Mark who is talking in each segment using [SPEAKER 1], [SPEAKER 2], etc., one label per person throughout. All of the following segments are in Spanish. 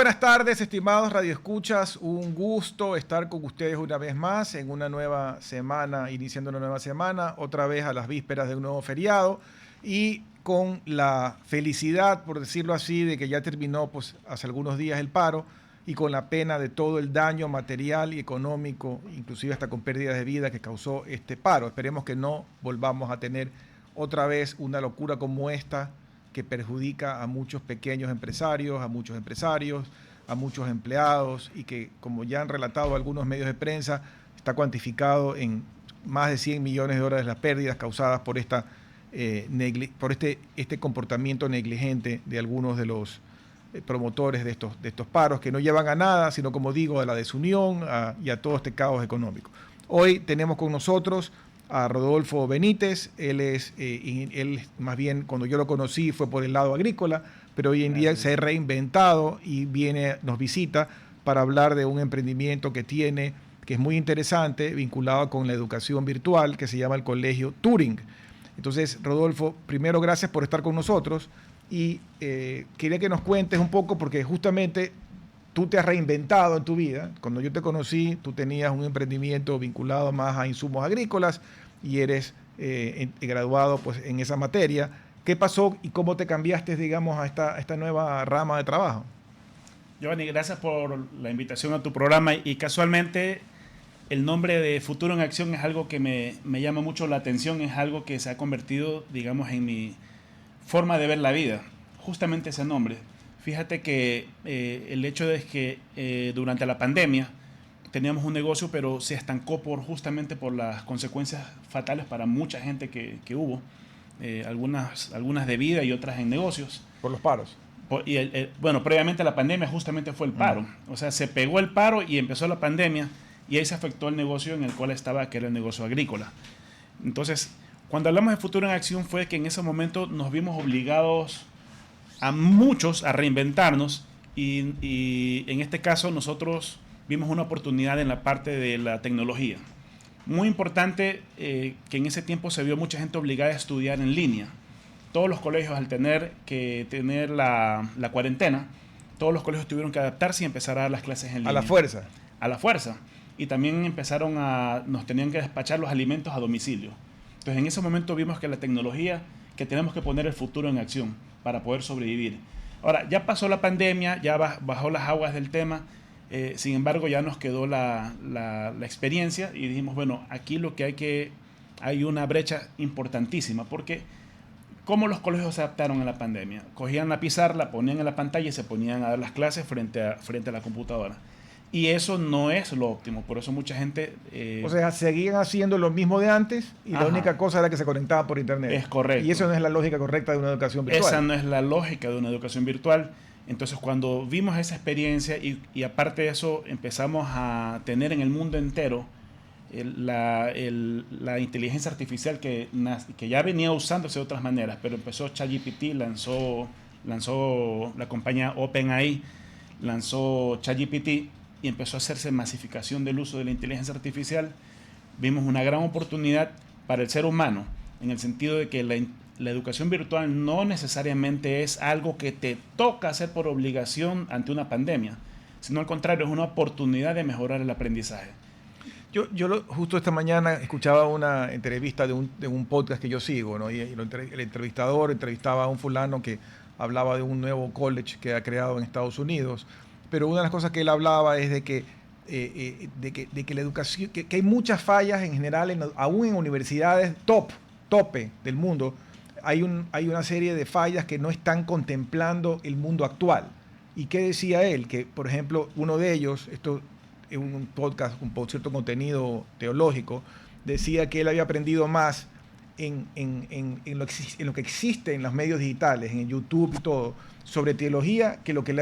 [SPEAKER 1] Buenas tardes, estimados radioescuchas. Un gusto estar con ustedes una vez más en una nueva semana, iniciando una nueva semana, otra vez a las vísperas de un nuevo feriado y con la felicidad, por decirlo así, de que ya terminó pues, hace algunos días el paro y con la pena de todo el daño material y económico, inclusive hasta con pérdidas de vida que causó este paro. Esperemos que no volvamos a tener otra vez una locura como esta que perjudica a muchos pequeños empresarios, a muchos empleados y que, como ya han relatado algunos medios de prensa, está cuantificado en más de 100 millones de dólares las pérdidas causadas por este comportamiento negligente de algunos de los promotores de estos paros que no llevan a nada, sino, como digo, a la desunión y a todo este caos económico. Hoy tenemos con nosotros a Rodolfo Benítez. Él más bien, cuando yo lo conocí, fue por el lado agrícola, pero hoy en día se ha reinventado y nos visita para hablar de un emprendimiento que tiene, que es muy interesante, vinculado con la educación virtual, que se llama el Colegio Turing. Entonces, Rodolfo, primero, gracias por estar con nosotros y quería que nos cuentes un poco, porque justamente tú te has reinventado en tu vida. Cuando yo te conocí, tú tenías un emprendimiento vinculado más a insumos agrícolas y eres graduado pues, en esa materia. ¿Qué pasó y cómo te cambiaste, digamos, a esta nueva rama de trabajo?
[SPEAKER 2] Giovanni, gracias por la invitación a tu programa y casualmente el nombre de Futuro en Acción es algo que me llama mucho la atención, es algo que se ha convertido, digamos, en mi forma de ver la vida, justamente ese nombre. Fíjate que el hecho de que durante la pandemia teníamos un negocio, pero se estancó justamente por las consecuencias fatales para mucha gente que hubo, algunas de vida y otras en negocios.
[SPEAKER 1] Por los paros.
[SPEAKER 2] Bueno, previamente a la pandemia justamente fue el paro. O sea, se pegó el paro y empezó la pandemia y ahí se afectó el negocio en el cual estaba, que era el negocio agrícola. Entonces, cuando hablamos de Futuro en Acción fue que en ese momento nos vimos obligados a muchos a reinventarnos y en este caso nosotros vimos una oportunidad en la parte de la tecnología. Muy importante que en ese tiempo se vio mucha gente obligada a estudiar en línea. Todos los colegios, al tener la cuarentena, todos los colegios tuvieron que adaptarse y empezar a dar las clases en línea.
[SPEAKER 1] A la fuerza.
[SPEAKER 2] A la fuerza. Y también nos tenían que despachar los alimentos a domicilio. Entonces en ese momento vimos que la tecnología, que tenemos que poner el futuro en acción para poder sobrevivir. Ahora, ya pasó la pandemia, ya bajó las aguas del tema, sin embargo ya nos quedó la experiencia y dijimos, bueno, aquí hay una brecha importantísima, porque ¿cómo los colegios se adaptaron a la pandemia? Cogían la pizarra, la ponían en la pantalla y se ponían a dar las clases frente a la computadora. Y eso no es lo óptimo, por eso mucha gente...
[SPEAKER 1] o sea, seguían haciendo lo mismo de antes y la única cosa era que se conectaban por internet.
[SPEAKER 2] Es correcto.
[SPEAKER 1] Y eso no es la lógica correcta de una educación virtual.
[SPEAKER 2] Esa no es la lógica de una educación virtual. Entonces, cuando vimos esa experiencia y aparte de eso empezamos a tener en el mundo entero la inteligencia artificial que ya venía usándose de otras maneras, pero empezó ChatGPT, lanzó la compañía OpenAI, lanzó ChatGPT y empezó a hacerse masificación del uso de la inteligencia artificial. Vimos una gran oportunidad para el ser humano, en el sentido de que la educación virtual no necesariamente es algo que te toca hacer por obligación ante una pandemia, sino al contrario, es una oportunidad de mejorar el aprendizaje.
[SPEAKER 1] Yo justo esta mañana escuchaba una entrevista de un podcast que yo sigo, ¿no? Y el entrevistador entrevistaba a un fulano que hablaba de un nuevo college que ha creado en Estados Unidos, pero una de las cosas que él hablaba es de que la educación, que hay muchas fallas en general, aún en universidades tope del mundo, hay una serie de fallas que no están contemplando el mundo actual. ¿Y qué decía él? Que, por ejemplo, uno de ellos, esto es un podcast con cierto contenido teológico, decía que él había aprendido más en lo que existe en los medios digitales, en YouTube y todo, sobre teología, que lo que él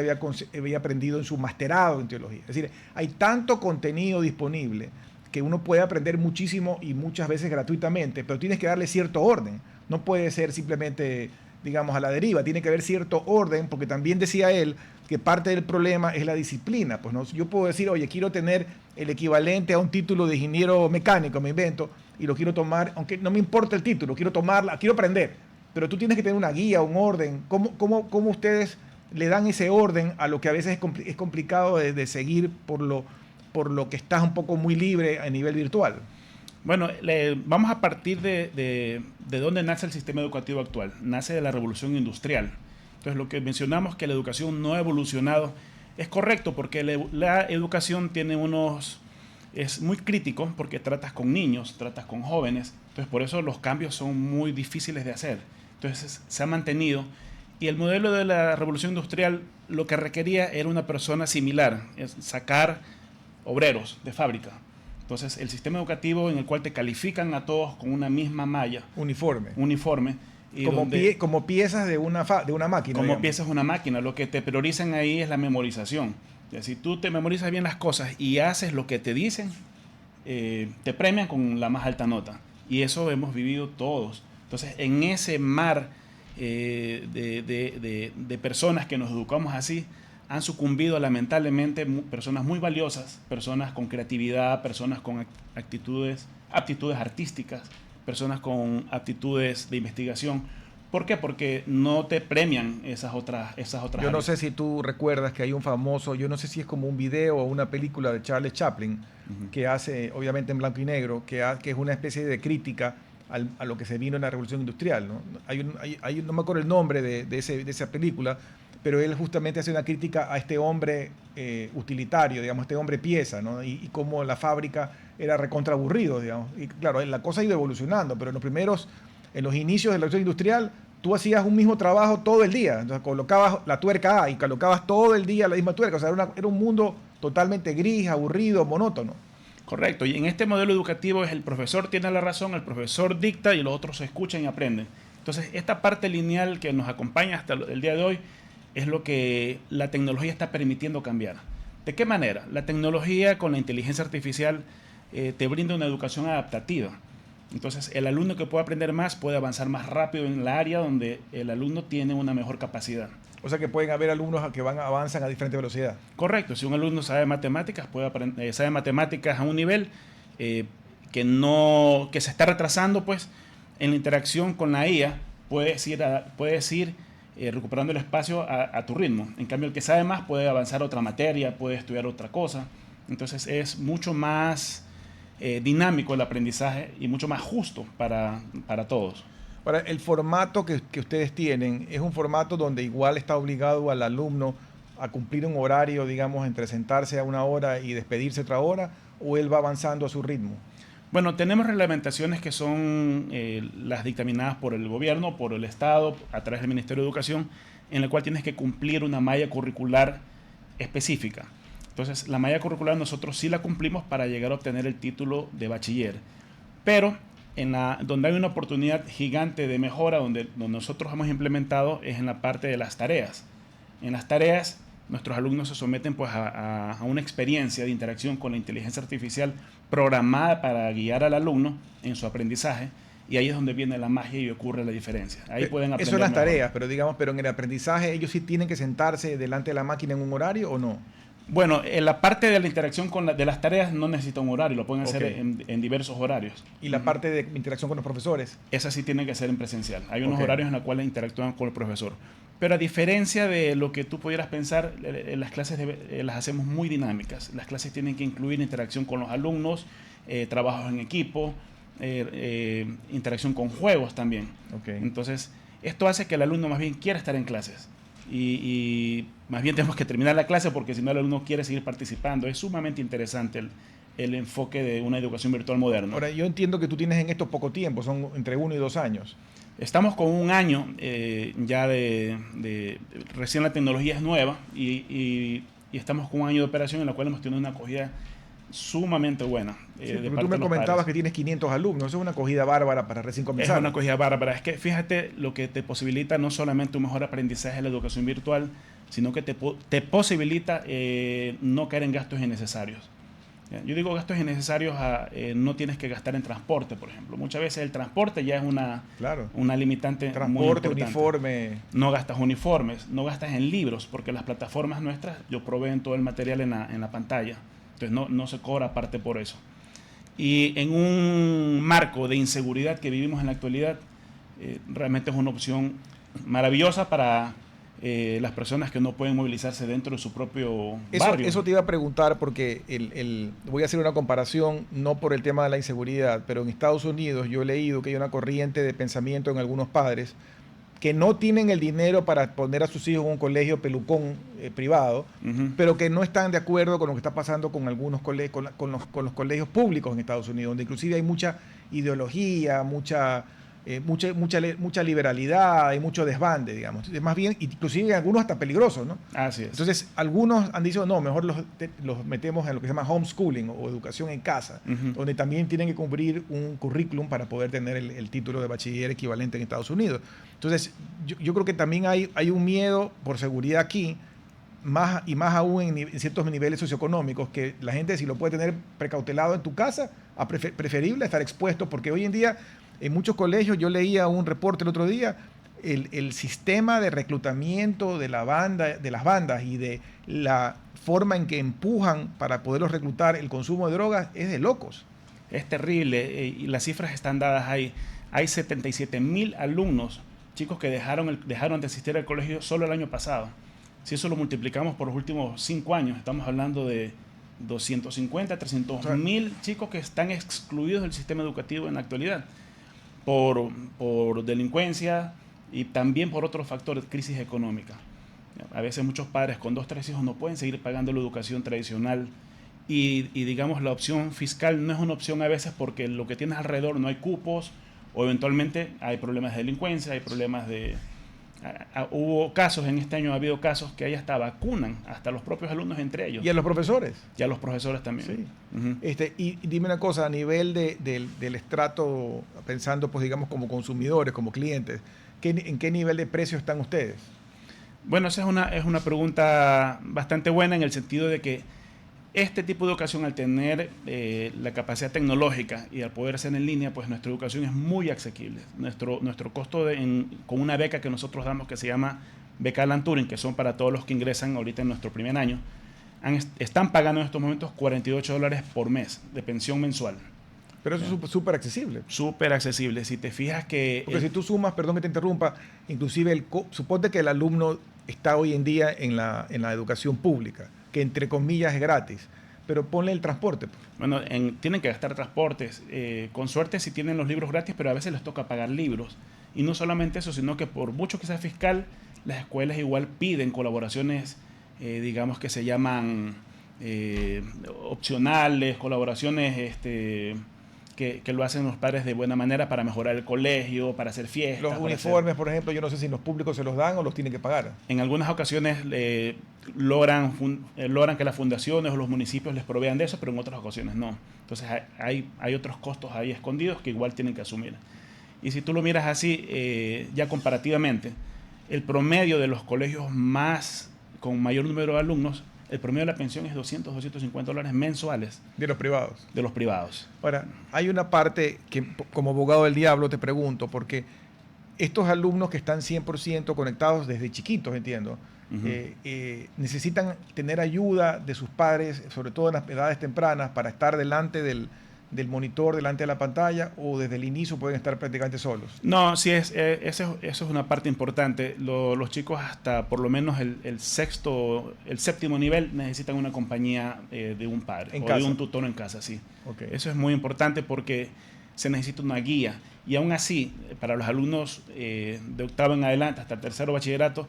[SPEAKER 1] había aprendido en su masterado en teología. Es decir, hay tanto contenido disponible que uno puede aprender muchísimo y muchas veces gratuitamente, pero tienes que darle cierto orden. No puede ser simplemente, digamos, a la deriva. Tiene que haber cierto orden, porque también decía él que parte del problema es la disciplina. Pues no, yo puedo decir, oye, quiero tener el equivalente a un título de ingeniero mecánico, me invento, y lo quiero tomar, aunque no me importa el título, quiero aprender. Pero tú tienes que tener una guía, un orden. ¿Cómo ustedes le dan ese orden a lo que a veces es complicado de seguir por lo que estás un poco muy libre a nivel virtual.
[SPEAKER 2] Bueno, vamos a partir de dónde nace el sistema educativo actual. Nace de la revolución industrial. Entonces, lo que mencionamos que la educación no ha evolucionado es correcto, porque la educación tiene es muy crítico, porque tratas con niños, tratas con jóvenes. Entonces, por eso los cambios son muy difíciles de hacer. Entonces, se ha mantenido. Y el modelo de la revolución industrial lo que requería era una persona similar, es sacar obreros de fábrica. Entonces, el sistema educativo en el cual te califican a todos con una misma malla.
[SPEAKER 1] Uniforme.
[SPEAKER 2] Y
[SPEAKER 1] como piezas de una máquina.
[SPEAKER 2] Como
[SPEAKER 1] digamos.
[SPEAKER 2] piezas de una máquina. Lo que te priorizan ahí es la memorización. Si tú te memorizas bien las cosas y haces lo que te dicen, te premian con la más alta nota. Y eso hemos vivido todos. Entonces, en ese mar de personas que nos educamos así, han sucumbido lamentablemente personas muy valiosas, personas con creatividad, personas con aptitudes artísticas, personas con aptitudes de investigación. ¿Por qué? Porque no te premian esas otras
[SPEAKER 1] Yo no sé si tú recuerdas que hay un famoso, yo no sé si es como un video o una película de Charles Chaplin, que hace, obviamente en blanco y negro, que es una especie de crítica a lo que se vino en la Revolución Industrial, ¿no? No me acuerdo el nombre de esa película, pero él justamente hace una crítica a este hombre utilitario, digamos, este hombre pieza, ¿no? Y cómo la fábrica era recontra aburrido, digamos. Y claro, la cosa ha ido evolucionando, pero en los inicios de la Revolución Industrial, tú hacías un mismo trabajo todo el día. Entonces colocabas la tuerca A y colocabas todo el día la misma tuerca. O sea, era un mundo totalmente gris, aburrido, monótono.
[SPEAKER 2] Correcto, y en este modelo educativo es el profesor tiene la razón, el profesor dicta y los otros se escuchan y aprenden. Entonces, esta parte lineal que nos acompaña hasta el día de hoy es lo que la tecnología está permitiendo cambiar. ¿De qué manera? La tecnología con la inteligencia artificial te brinda una educación adaptativa. Entonces, el alumno que puede aprender más puede avanzar más rápido en la área donde el alumno tiene una mejor capacidad.
[SPEAKER 1] O sea que pueden haber alumnos que avanzan a diferente velocidad.
[SPEAKER 2] Correcto. Si un alumno sabe matemáticas, sabe matemáticas a un nivel que se está retrasando, pues en la interacción con la IA puedes ir recuperando el espacio a tu ritmo. En cambio, el que sabe más puede avanzar a otra materia, puede estudiar otra cosa. Entonces es mucho más dinámico el aprendizaje y mucho más justo para todos.
[SPEAKER 1] Ahora, el formato que ustedes tienen es un formato donde igual está obligado al alumno a cumplir un horario, digamos, entre sentarse a una hora y despedirse otra hora, o él va avanzando a su ritmo.
[SPEAKER 2] Bueno, tenemos reglamentaciones que son las dictaminadas por el gobierno, por el Estado, a través del Ministerio de Educación, en la cual tienes que cumplir una malla curricular específica. Entonces, la malla curricular nosotros sí la cumplimos para llegar a obtener el título de bachiller. Pero donde hay una oportunidad gigante de mejora, donde nosotros hemos implementado, es en la parte de las tareas. En las tareas, nuestros alumnos se someten pues, a una experiencia de interacción con la inteligencia artificial programada para guiar al alumno en su aprendizaje, y ahí es donde viene la magia y ocurre la diferencia. Ahí pueden aprender.
[SPEAKER 1] Eso en las
[SPEAKER 2] mejor.
[SPEAKER 1] tareas, pero en el aprendizaje, ¿ellos sí tienen que sentarse delante de la máquina en un horario o no?
[SPEAKER 2] Bueno, en la parte de la interacción de las tareas no necesita un horario, lo pueden hacer en diversos horarios.
[SPEAKER 1] ¿Y la parte de interacción con los profesores?
[SPEAKER 2] Esa sí tiene que ser en presencial. Hay unos horarios en los cuales interactúan con el profesor. Pero a diferencia de lo que tú pudieras pensar, las clases las hacemos muy dinámicas. Las clases tienen que incluir interacción con los alumnos, trabajos en equipo, interacción con juegos también. Entonces, esto hace que el alumno más bien quiera estar en clases. Y más bien tenemos que terminar la clase porque si no el alumno quiere seguir participando. Es sumamente interesante el enfoque de una educación virtual moderna.
[SPEAKER 1] Ahora, yo entiendo que tú tienes en esto poco tiempo, son entre 1 y 2 años.
[SPEAKER 2] Estamos con un año ya recién la tecnología es nueva y estamos con un año de operación en la cual hemos tenido una acogida sumamente buena.
[SPEAKER 1] Pero tú me comentabas que tienes 500 alumnos, eso es una acogida bárbara para recién comenzar.
[SPEAKER 2] Es una acogida bárbara. Es que fíjate lo que te posibilita no solamente un mejor aprendizaje en la educación virtual, sino que te posibilita no caer en gastos innecesarios. Yo digo gastos innecesarios no tienes que gastar en transporte, por ejemplo. Muchas veces el transporte ya es una limitante.
[SPEAKER 1] Transporte, uniforme.
[SPEAKER 2] No gastas uniformes, no gastas en libros, porque las plataformas nuestras yo proveen todo el material en la pantalla. Entonces no se cobra aparte por eso. Y en un marco de inseguridad que vivimos en la actualidad, realmente es una opción maravillosa para las personas que no pueden movilizarse dentro de su propio barrio.
[SPEAKER 1] Eso te iba a preguntar porque voy a hacer una comparación, no por el tema de la inseguridad, pero en Estados Unidos yo he leído que hay una corriente de pensamiento en algunos padres que no tienen el dinero para poner a sus hijos en un colegio pelucón privado, pero que no están de acuerdo con lo que está pasando con algunos con los colegios públicos en Estados Unidos, donde inclusive hay mucha ideología, mucha liberalidad, hay mucho desbande, digamos. Más bien, inclusive algunos hasta peligrosos, ¿no?
[SPEAKER 2] Así es.
[SPEAKER 1] Entonces, algunos han dicho, no, mejor los metemos en lo que se llama homeschooling o educación en casa, donde también tienen que cumplir un currículum para poder tener el título de bachiller equivalente en Estados Unidos. Entonces, yo creo que también hay un miedo por seguridad aquí, más aún en ciertos niveles socioeconómicos, que la gente, si lo puede tener precautelado en tu casa, preferible estar expuesto, porque hoy en día en muchos colegios, yo leía un reporte el otro día, el sistema de reclutamiento de las bandas y de la forma en que empujan para poderlos reclutar el consumo de drogas es de locos.
[SPEAKER 2] Es terrible, y las cifras están dadas ahí. Hay 77,000 alumnos, chicos que dejaron de asistir al colegio solo el año pasado. Si eso lo multiplicamos por los últimos 5 años, estamos hablando de 250, 300,000 chicos que están excluidos del sistema educativo en la actualidad. Por delincuencia y también por otros factores, crisis económica. A veces muchos padres con 2 o 3 hijos no pueden seguir pagando la educación tradicional y digamos la opción fiscal no es una opción a veces porque lo que tienes alrededor no hay cupos o eventualmente hay problemas de delincuencia, hay problemas de... Hubo casos, en este año ha habido casos que ahí hasta vacunan, hasta los propios alumnos entre ellos.
[SPEAKER 1] ¿Y a los profesores?
[SPEAKER 2] Y a los profesores también.
[SPEAKER 1] Sí. Y dime una cosa, a nivel del estrato, pensando pues digamos como consumidores, como clientes, ¿en qué nivel de precio están ustedes?
[SPEAKER 2] Bueno, esa es una pregunta bastante buena en el sentido de que este tipo de educación, al tener la capacidad tecnológica y al poder ser en línea, pues nuestra educación es muy asequible. Nuestro costo con una beca que nosotros damos que se llama Beca Alan Turing, que son para todos los que ingresan ahorita en nuestro primer año, están pagando en estos momentos $48 por mes de pensión mensual.
[SPEAKER 1] Pero eso es súper accesible.
[SPEAKER 2] Súper accesible. Si te fijas que...
[SPEAKER 1] Porque si tú sumas, perdón que te interrumpa, inclusive suponte que el alumno está hoy en día en la educación pública, que entre comillas es gratis, pero ponle el transporte.
[SPEAKER 2] Bueno, tienen que gastar transportes. Con suerte si tienen los libros gratis, pero a veces les toca pagar libros. Y no solamente eso, sino que por mucho que sea fiscal, las escuelas igual piden colaboraciones, digamos que se llaman opcionales, colaboraciones que lo hacen los padres de buena manera para mejorar el colegio, para hacer fiestas.
[SPEAKER 1] Los uniformes, por ejemplo, yo no sé si los públicos se los dan o los tienen que pagar.
[SPEAKER 2] En algunas ocasiones logran que las fundaciones o los municipios les provean de eso, pero en otras ocasiones no. Entonces hay otros costos ahí escondidos que igual tienen que asumir. Y si tú lo miras así, ya comparativamente, el promedio de los colegios con mayor número de alumnos, el promedio de la pensión es $200-250 mensuales.
[SPEAKER 1] De los privados.
[SPEAKER 2] De los privados.
[SPEAKER 1] Ahora, hay una parte que como abogado del diablo te pregunto, porque estos alumnos que están 100% conectados desde chiquitos, entiendo, necesitan tener ayuda de sus padres, sobre todo en las edades tempranas, para estar delante del monitor, delante de la pantalla, o desde el inicio pueden estar prácticamente solos.
[SPEAKER 2] No, sí, eso es una parte importante. Los chicos hasta por lo menos el séptimo nivel necesitan una compañía de un padre
[SPEAKER 1] en
[SPEAKER 2] o
[SPEAKER 1] casa.
[SPEAKER 2] De un tutor en casa, sí.
[SPEAKER 1] Okay.
[SPEAKER 2] Eso es muy importante porque se necesita una guía. Y aún así, para los alumnos de octavo en adelante, hasta el tercero bachillerato,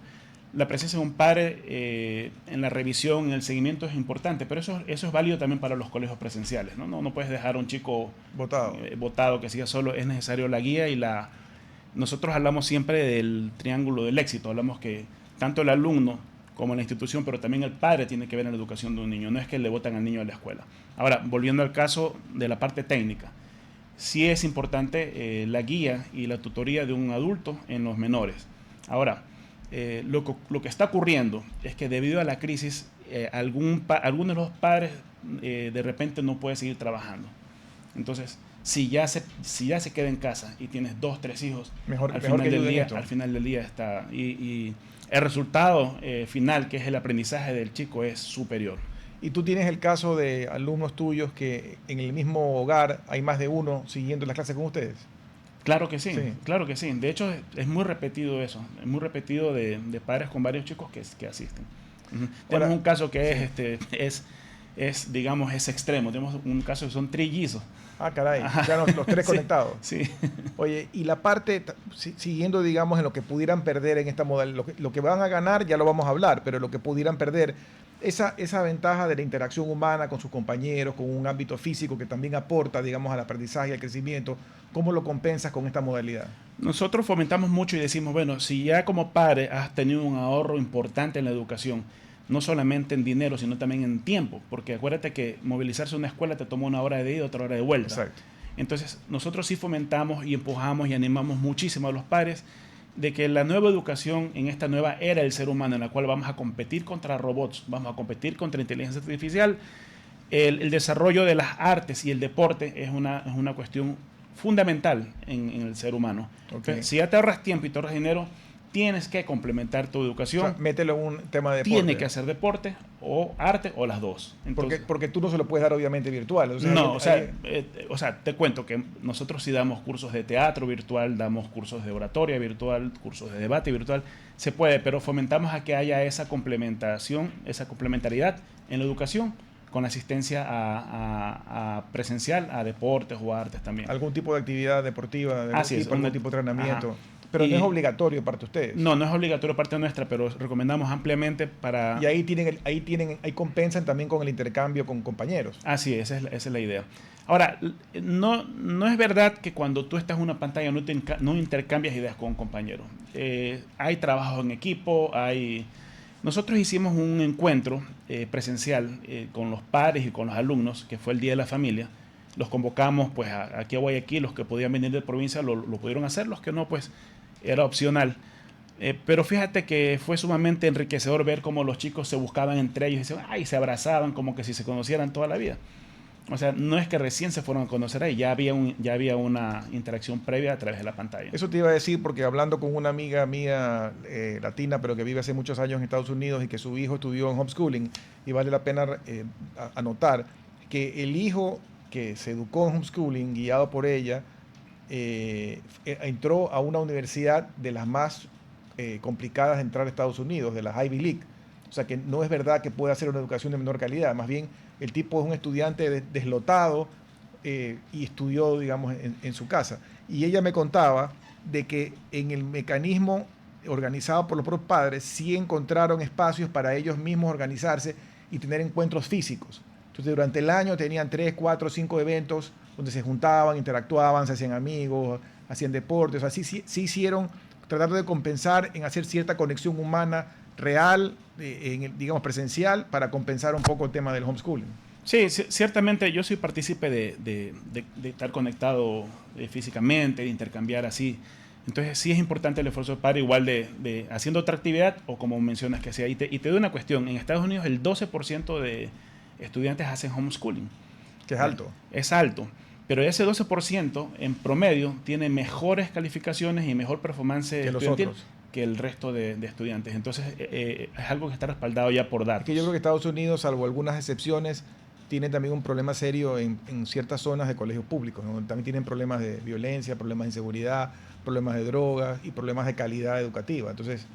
[SPEAKER 2] la presencia de un padre en la revisión, en el seguimiento es importante, pero eso es válido también para los colegios presenciales, ¿no? No puedes dejar a un chico botado que siga solo, es necesario la guía nosotros hablamos siempre del triángulo del éxito, hablamos que tanto el alumno como la institución, pero también el padre tiene que ver en la educación de un niño, no es que le botan al niño a la escuela. Ahora, volviendo al caso de la parte técnica, sí es importante la guía y la tutoría de un adulto en los menores. Ahora, lo que está ocurriendo es que debido a la crisis, algunos de los padres de repente no pueden seguir trabajando. Entonces, si ya se queda en casa y tienes 2, 3 hijos, al final del día está... Y el resultado final, que es el aprendizaje del chico, es superior.
[SPEAKER 1] ¿Y tú tienes el caso de alumnos tuyos que en el mismo hogar hay más de uno siguiendo las clases con ustedes?
[SPEAKER 2] Claro que sí,
[SPEAKER 1] Sí.
[SPEAKER 2] claro que sí. De hecho, es muy repetido eso. Es muy repetido de padres con varios chicos que asisten. Ujú. Tenemos
[SPEAKER 1] Ahora,
[SPEAKER 2] un caso que
[SPEAKER 1] sí.
[SPEAKER 2] digamos, es extremo. Tenemos un caso que son trillizos.
[SPEAKER 1] Ah, caray. O
[SPEAKER 2] Ajá.
[SPEAKER 1] sea, los tres
[SPEAKER 2] Sí,
[SPEAKER 1] conectados.
[SPEAKER 2] sí.
[SPEAKER 1] Oye, y la parte, siguiendo, digamos, en lo que pudieran perder en esta modalidad, lo que van a ganar ya lo vamos a hablar, pero lo que pudieran perder, esa ventaja de la interacción humana con sus compañeros, con un ámbito físico que también aporta, digamos, al aprendizaje y al crecimiento, ¿cómo lo compensas con esta modalidad?
[SPEAKER 2] Nosotros fomentamos mucho y decimos, bueno, si ya como padre has tenido un ahorro importante en la educación, no solamente en dinero, sino también en tiempo, porque acuérdate que movilizarse a una escuela te toma 1 hora de ida, 1 hora de vuelta.
[SPEAKER 1] Exacto.
[SPEAKER 2] Entonces, nosotros sí fomentamos y empujamos y animamos muchísimo a los padres de que la nueva educación en esta nueva era del ser humano, en la cual vamos a competir contra robots, vamos a competir contra inteligencia artificial, el desarrollo de las artes y el deporte es una cuestión fundamental en el ser humano.
[SPEAKER 1] Ok.
[SPEAKER 2] Entonces, si ya te ahorras tiempo y te ahorras dinero, tienes que complementar tu
[SPEAKER 1] O
[SPEAKER 2] educación.
[SPEAKER 1] sea, mételo en un tema de deporte.
[SPEAKER 2] Tiene que hacer deporte o arte o las dos. Entonces,
[SPEAKER 1] Porque tú no se lo puedes dar obviamente virtual. O sea,
[SPEAKER 2] no, o sea, te cuento que nosotros sí damos cursos de teatro virtual, damos cursos de oratoria virtual, cursos de debate virtual. Se puede, pero fomentamos a que haya esa complementación, esa complementariedad en la educación con asistencia a presencial, a deportes o a artes también.
[SPEAKER 1] algún tipo de actividad deportiva, de
[SPEAKER 2] Así es,
[SPEAKER 1] algún tipo de entrenamiento.
[SPEAKER 2] ajá.
[SPEAKER 1] Pero no
[SPEAKER 2] Y
[SPEAKER 1] es obligatorio para ustedes.
[SPEAKER 2] no es obligatorio parte nuestra, pero recomendamos ampliamente para...
[SPEAKER 1] Y ahí compensan también con el intercambio con compañeros.
[SPEAKER 2] Así es, esa es la idea. Ahora, no es verdad que cuando tú estás en una pantalla no intercambias ideas con un compañero. Hay trabajos en equipo, Nosotros hicimos un encuentro presencial con los padres y con los alumnos, que fue el Día de la Familia. Los convocamos pues aquí a Guayaquil, los que podían venir de provincia lo pudieron hacer, los que no pues era opcional. Pero fíjate que fue sumamente enriquecedor ver cómo los chicos se buscaban entre ellos y se abrazaban como que si se conocieran toda la vida. O sea, no es que recién se fueron a conocer ahí, ya había una interacción previa a través de la pantalla.
[SPEAKER 1] Eso te iba a decir porque hablando con una amiga mía latina, pero que vive hace muchos años en Estados Unidos y que su hijo estudió en homeschooling, y vale la pena anotar que el hijo que se educó en homeschooling, guiado por ella, entró a una universidad de las más complicadas de entrar a Estados Unidos, de las Ivy League. O sea que no es verdad que pueda hacer una educación de menor calidad, más bien el tipo es un estudiante deslotado y estudió, digamos, en su casa. Y ella me contaba de que en el mecanismo organizado por los propios padres sí encontraron espacios para ellos mismos organizarse y tener encuentros físicos. Entonces durante el año tenían 3, 4, 5 eventos donde se juntaban, interactuaban, se hacían amigos, hacían deportes. O sea, sí hicieron, tratando de compensar en hacer cierta conexión humana real, digamos presencial, para compensar un poco el tema del homeschooling.
[SPEAKER 2] Sí, ciertamente yo soy partícipe de estar conectado físicamente, de intercambiar así. Entonces sí es importante el esfuerzo del padre, igual de haciendo otra actividad o como mencionas que sea. Y te doy una cuestión, en Estados Unidos el 12% de estudiantes hacen homeschooling.
[SPEAKER 1] Que es alto.
[SPEAKER 2] Es alto. Pero ese 12% en promedio tiene mejores calificaciones y mejor performance
[SPEAKER 1] que los
[SPEAKER 2] estudiantil
[SPEAKER 1] otros.
[SPEAKER 2] que el resto de estudiantes. Entonces es algo que está respaldado ya por datos.
[SPEAKER 1] Es que yo creo que Estados Unidos, salvo algunas excepciones, tiene también un problema serio en ciertas zonas de colegios públicos, ¿no? También tienen problemas de violencia, problemas de inseguridad, problemas de drogas y problemas de calidad educativa. Entonces,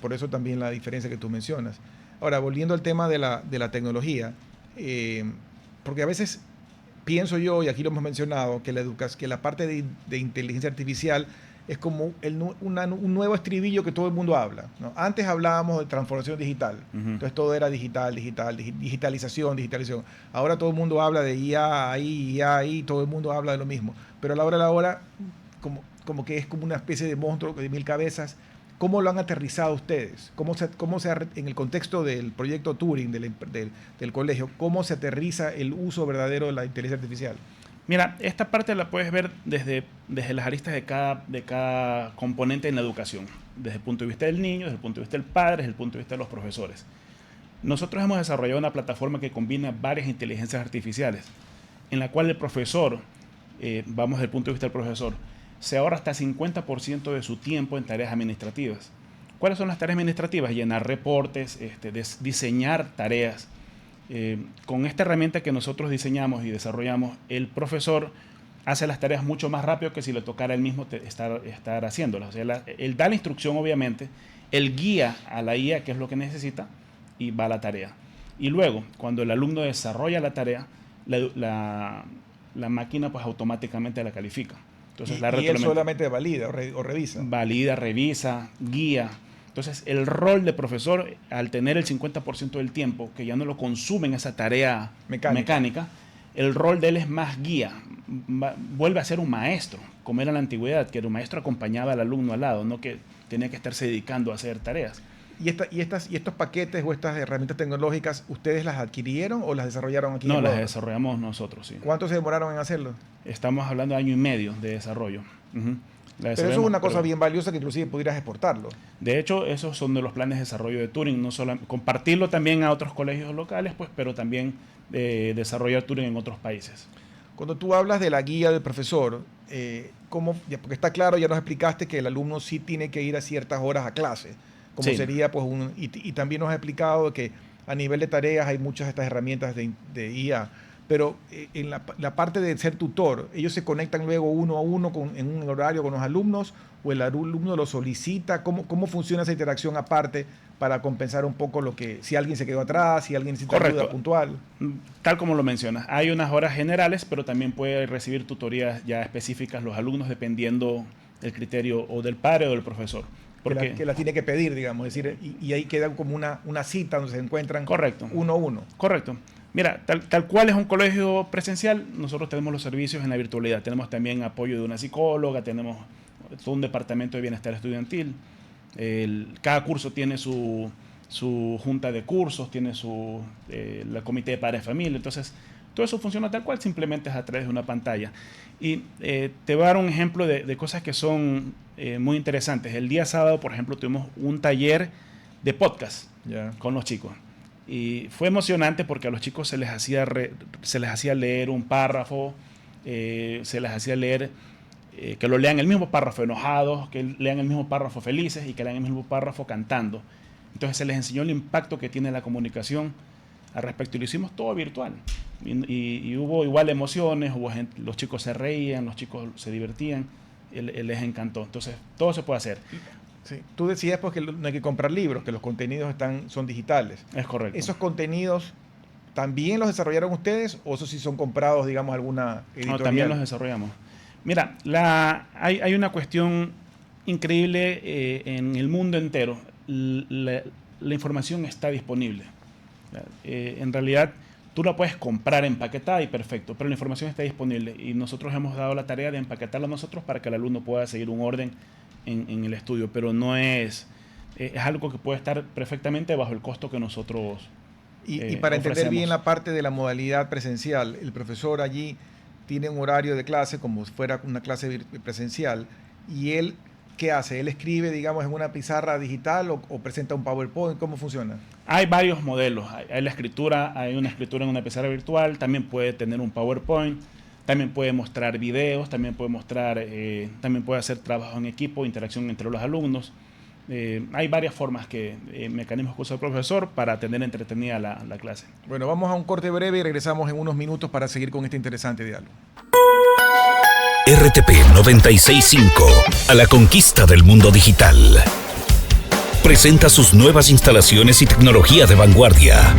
[SPEAKER 1] por eso también la diferencia que tú mencionas. Ahora, volviendo al tema de la tecnología, porque a veces pienso yo, y aquí lo hemos mencionado, que la parte de inteligencia artificial es como un nuevo estribillo que todo el mundo habla, ¿no? Antes hablábamos de transformación digital, entonces todo era digitalización. Ahora todo el mundo habla de IA, AI, todo el mundo habla de lo mismo. Pero a la hora de la hora, como que es como una especie de monstruo de 1000 cabezas. ¿Cómo lo han aterrizado ustedes? En el contexto del proyecto Turing, del colegio, cómo se aterriza el uso verdadero de la inteligencia artificial?
[SPEAKER 2] Mira, esta parte la puedes ver desde las aristas de cada componente en la educación. Desde el punto de vista del niño, desde el punto de vista del padre, desde el punto de vista de los profesores. Nosotros hemos desarrollado una plataforma que combina varias inteligencias artificiales, en la cual el profesor, vamos desde el punto de vista del profesor, se ahorra hasta 50% de su tiempo en tareas administrativas. ¿Cuáles son las tareas administrativas? Llenar reportes, diseñar tareas. Con esta herramienta que nosotros diseñamos y desarrollamos, el profesor hace las tareas mucho más rápido que si le tocara él mismo estar haciéndolas. O sea, él da la instrucción, obviamente, él guía a la IA qué es lo que necesita y va a la tarea. Y luego, cuando el alumno desarrolla la tarea, la máquina pues automáticamente la califica. Entonces,
[SPEAKER 1] y él solamente valida o revisa.
[SPEAKER 2] Valida, revisa, guía. Entonces, el rol de profesor, al tener el 50% del tiempo, que ya no lo consume en esa tarea mecánica, el rol de él es más guía. Vuelve a ser un maestro, como era en la antigüedad, que el maestro acompañaba al alumno al lado, no que tenía que estarse dedicando a hacer tareas.
[SPEAKER 1] ¿Y estos paquetes o estas herramientas tecnológicas, ustedes las adquirieron o las desarrollaron aquí?
[SPEAKER 2] No, las desarrollamos nosotros, sí.
[SPEAKER 1] ¿Cuánto se demoraron en hacerlo?
[SPEAKER 2] Estamos hablando de 1 año y medio de desarrollo.
[SPEAKER 1] Pero eso es una cosa bien valiosa que inclusive pudieras exportarlo.
[SPEAKER 2] De hecho, esos son de los planes de desarrollo de Turing, no solo compartirlo también a otros colegios locales, pues, pero también desarrollar Turing en otros países. Cuando
[SPEAKER 1] tú hablas de la guía del profesor, porque está claro, ya nos explicaste que el alumno sí tiene que ir a ciertas horas a clase, como sería pues y también nos has explicado que a nivel de tareas hay muchas de estas herramientas de IA, pero en la parte de ser tutor, ellos se conectan luego uno a uno en un horario con los alumnos, o el alumno lo solicita. ¿Cómo funciona esa interacción aparte para compensar un poco si alguien se quedó atrás, si alguien necesita ayuda puntual?
[SPEAKER 2] Tal como lo mencionas, hay unas horas generales, pero también puede recibir tutorías ya específicas los alumnos dependiendo del criterio o del padre o del profesor.
[SPEAKER 1] Que la tiene que pedir, digamos, es decir, y ahí queda como una cita donde se encuentran uno a uno.
[SPEAKER 2] Correcto. Mira, tal cual es un colegio presencial, nosotros tenemos los servicios en la virtualidad. Tenemos también apoyo de una psicóloga, tenemos todo un departamento de bienestar estudiantil. Cada curso tiene su junta de cursos, tiene la comité de padres de familia. Entonces, todo eso funciona tal cual, simplemente es a través de una pantalla. Y te voy a dar un ejemplo de cosas que son muy interesantes. El día sábado, por ejemplo, tuvimos un taller de podcast con los chicos. Y fue emocionante porque a los chicos se les hacía leer un párrafo, se les hacía leer, que lo lean el mismo párrafo enojados, que lean el mismo párrafo felices y que lean el mismo párrafo cantando. Entonces se les enseñó el impacto que tiene la comunicación al respecto y lo hicimos todo virtual. Y hubo igual emociones, los chicos se reían, los chicos se divertían, les encantó. Entonces todo se puede hacer.
[SPEAKER 1] Sí. Tú decías pues, que no hay que comprar libros, que los contenidos son digitales.
[SPEAKER 2] Es correcto.
[SPEAKER 1] ¿Esos contenidos también los desarrollaron ustedes o esos sí son comprados, digamos, alguna editorial?
[SPEAKER 2] No, también los desarrollamos. Mira, hay una cuestión increíble en el mundo entero. La información está disponible. En realidad, tú la puedes comprar empaquetada y perfecto, pero la información está disponible y nosotros hemos dado la tarea de empaquetarla nosotros para que el alumno pueda seguir un orden en el estudio, pero no es algo que puede estar perfectamente bajo el costo que nosotros
[SPEAKER 1] y para entender bien la parte de la modalidad presencial, el profesor allí tiene un horario de clase como si fuera una clase presencial y él, ¿qué hace? ¿Él escribe, digamos, en una pizarra digital o presenta un PowerPoint? ¿Cómo funciona?
[SPEAKER 2] Hay varios modelos. Hay una escritura en una pizarra virtual, también puede tener un PowerPoint, también puede mostrar videos, también puede hacer trabajo en equipo, interacción entre los alumnos. Hay varias formas mecanismos que usa el profesor para tener entretenida la clase.
[SPEAKER 1] Bueno, vamos a un corte breve y regresamos en unos minutos para seguir con este interesante diálogo.
[SPEAKER 3] RTP 96.5, a la conquista del mundo digital. Presenta sus nuevas instalaciones y tecnología de vanguardia.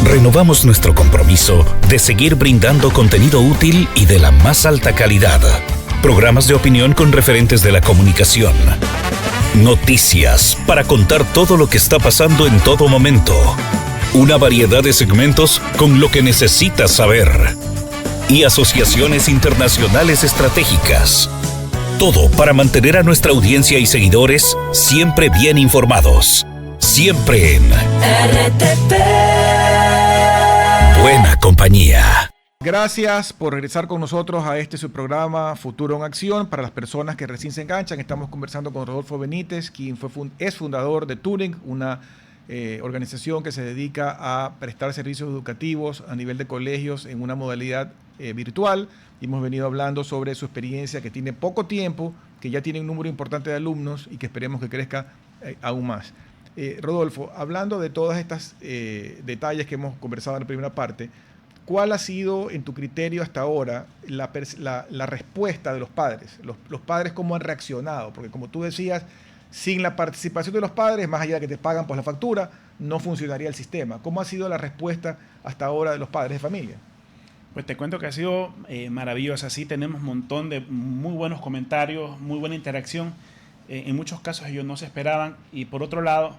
[SPEAKER 3] Renovamos nuestro compromiso de seguir brindando contenido útil y de la más alta calidad. Programas de opinión con referentes de la comunicación. Noticias para contar todo lo que está pasando en todo momento. Una variedad de segmentos con lo que necesitas saber. Y asociaciones internacionales estratégicas. Todo para mantener a nuestra audiencia y seguidores siempre bien informados. Siempre en RTP. Buena compañía.
[SPEAKER 1] Gracias por regresar con nosotros a su programa Futuro en Acción. Para las personas que recién se enganchan, estamos conversando con Rodolfo Benítez, quien es fundador de Turing, una organización que se dedica a prestar servicios educativos a nivel de colegios en una modalidad virtual. Y hemos venido hablando sobre su experiencia, que tiene poco tiempo, que ya tiene un número importante de alumnos y que esperemos que crezca aún más. Rodolfo, hablando de todas estas detalles que hemos conversado en la primera parte, ¿cuál ha sido, en tu criterio hasta ahora, la respuesta de los padres? Los padres, ¿cómo han reaccionado? Porque como tú decías, sin la participación de los padres, más allá de que te pagan por la factura, no funcionaría el sistema. ¿Cómo ha sido la respuesta hasta ahora de los padres de familia?
[SPEAKER 2] Pues te cuento que ha sido maravillosa. Sí, tenemos un montón de muy buenos comentarios, muy buena interacción. En muchos casos ellos no se esperaban. Y por otro lado,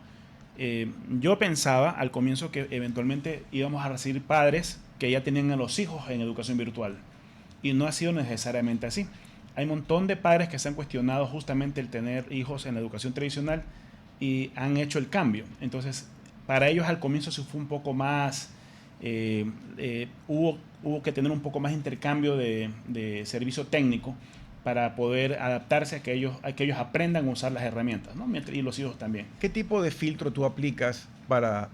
[SPEAKER 2] yo pensaba al comienzo que eventualmente íbamos a recibir padres que ya tenían a los hijos en educación virtual. Y no ha sido necesariamente así. Hay un montón de padres que se han cuestionado justamente el tener hijos en la educación tradicional y han hecho el cambio. Entonces, para ellos al comienzo sí fue un poco más... hubo que tener un poco más intercambio de servicio técnico para poder adaptarse a que ellos aprendan a usar las herramientas, ¿no? Y los hijos también.
[SPEAKER 1] ¿Qué tipo de filtro tú aplicas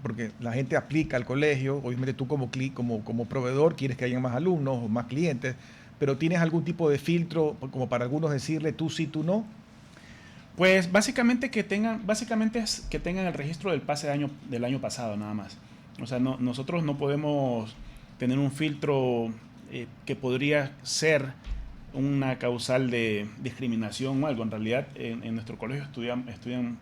[SPEAKER 1] porque la gente aplica al colegio, obviamente tú como proveedor quieres que haya más alumnos o más clientes, pero ¿tienes algún tipo de filtro como para algunos decirle tú sí, tú no?
[SPEAKER 2] Pues básicamente es que tengan el registro del pase del año pasado nada más. O sea, nosotros no podemos tener un filtro que podría ser una causal de discriminación o algo. En realidad, en nuestro colegio estudian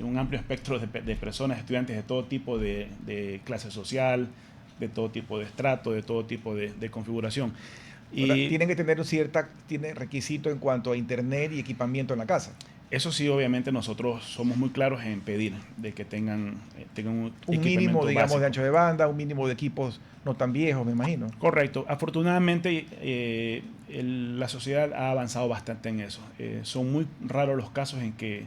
[SPEAKER 2] un amplio espectro de personas, estudiantes de todo tipo de clase social, de todo tipo de estrato, de todo tipo de configuración.
[SPEAKER 1] Y tienen que tener tiene requisito en cuanto a internet y equipamiento en la casa.
[SPEAKER 2] Eso sí, obviamente nosotros somos muy claros en pedir de que tengan
[SPEAKER 1] un mínimo, digamos, básico de ancho de banda, un mínimo de equipos no tan viejos, me imagino.
[SPEAKER 2] Correcto. Afortunadamente, la sociedad ha avanzado bastante en eso. Son muy raros los casos en que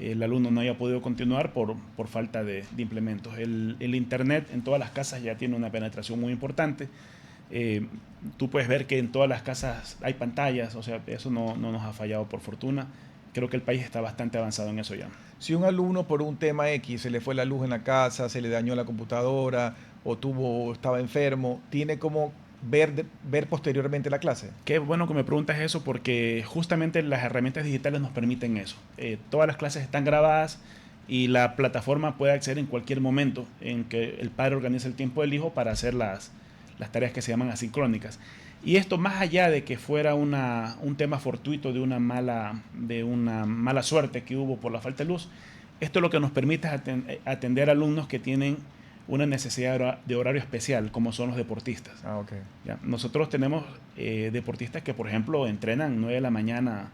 [SPEAKER 2] el alumno no haya podido continuar por falta de implementos. El Internet en todas las casas ya tiene una penetración muy importante. Tú puedes ver que en todas las casas hay pantallas, o sea, eso no nos ha fallado por fortuna. Creo que el país está bastante avanzado en eso ya.
[SPEAKER 1] Si un alumno por un tema X se le fue la luz en la casa, se le dañó la computadora o estaba enfermo, ¿tiene como ver posteriormente la clase?
[SPEAKER 2] Qué bueno que me preguntas eso porque justamente las herramientas digitales nos permiten eso. Todas las clases están grabadas y la plataforma puede acceder en cualquier momento en que el padre organice el tiempo del hijo para hacer las tareas que se llaman asincrónicas. Y esto más allá de que fuera un tema fortuito de una mala suerte que hubo por la falta de luz, esto es lo que nos permite atender a alumnos que tienen una necesidad de horario especial, como son los deportistas.
[SPEAKER 1] Okay.
[SPEAKER 2] ¿Ya? Nosotros tenemos deportistas que, por ejemplo, entrenan 9 de la mañana